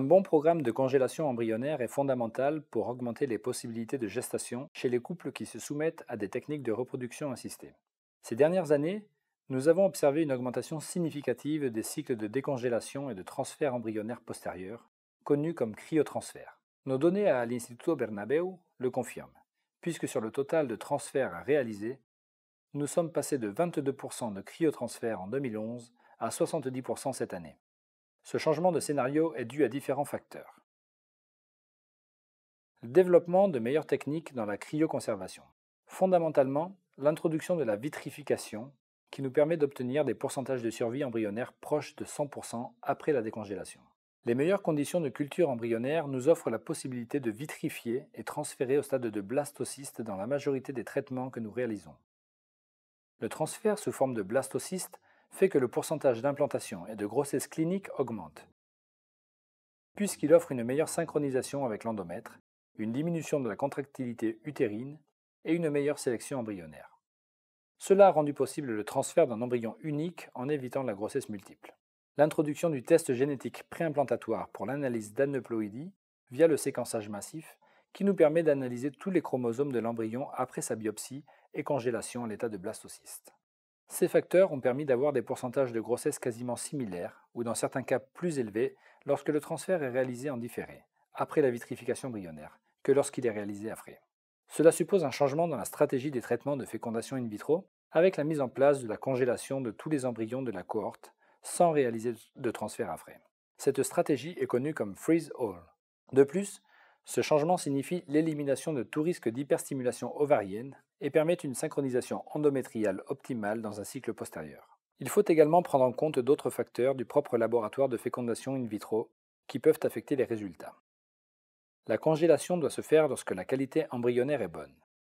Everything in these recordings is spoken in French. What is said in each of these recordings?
Un bon programme de congélation embryonnaire est fondamental pour augmenter les possibilités de gestation chez les couples qui se soumettent à des techniques de reproduction assistée. Ces dernières années, nous avons observé une augmentation significative des cycles de décongélation et de transfert embryonnaire postérieur, connus comme cryotransferts. Nos données à l'Instituto Bernabéu le confirment, puisque sur le total de transferts réalisés, nous sommes passés de 22% de cryotransferts en 2011 à 70% cette année. Ce changement de scénario est dû à différents facteurs. Le développement de meilleures techniques dans la cryoconservation. Fondamentalement, l'introduction de la vitrification qui nous permet d'obtenir des pourcentages de survie embryonnaire proches de 100% après la décongélation. Les meilleures conditions de culture embryonnaire nous offrent la possibilité de vitrifier et transférer au stade de blastocyste dans la majorité des traitements que nous réalisons. Le transfert sous forme de blastocyste fait que le pourcentage d'implantation et de grossesse clinique augmente, puisqu'il offre une meilleure synchronisation avec l'endomètre, une diminution de la contractilité utérine et une meilleure sélection embryonnaire. Cela a rendu possible le transfert d'un embryon unique en évitant la grossesse multiple. L'introduction du test génétique préimplantatoire pour l'analyse d'aneuploïdie via le séquençage massif qui nous permet d'analyser tous les chromosomes de l'embryon après sa biopsie et congélation à l'état de blastocyste. Ces facteurs ont permis d'avoir des pourcentages de grossesse quasiment similaires, ou dans certains cas plus élevés, lorsque le transfert est réalisé en différé, après la vitrification embryonnaire, que lorsqu'il est réalisé à frais. Cela suppose un changement dans la stratégie des traitements de fécondation in vitro, avec la mise en place de la congélation de tous les embryons de la cohorte, sans réaliser de transfert à frais. Cette stratégie est connue comme freeze-all. De plus, ce changement signifie l'élimination de tout risque d'hyperstimulation ovarienne et permet une synchronisation endométriale optimale dans un cycle postérieur. Il faut également prendre en compte d'autres facteurs du propre laboratoire de fécondation in vitro qui peuvent affecter les résultats. La congélation doit se faire lorsque la qualité embryonnaire est bonne.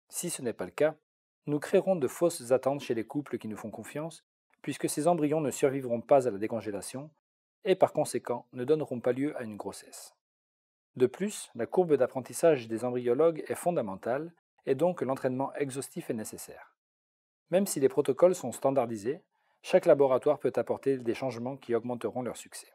Si ce n'est pas le cas, nous créerons de fausses attentes chez les couples qui nous font confiance, puisque ces embryons ne survivront pas à la décongélation et par conséquent ne donneront pas lieu à une grossesse. De plus, la courbe d'apprentissage des embryologues est fondamentale et donc l'entraînement exhaustif est nécessaire. Même si les protocoles sont standardisés, chaque laboratoire peut apporter des changements qui augmenteront leur succès.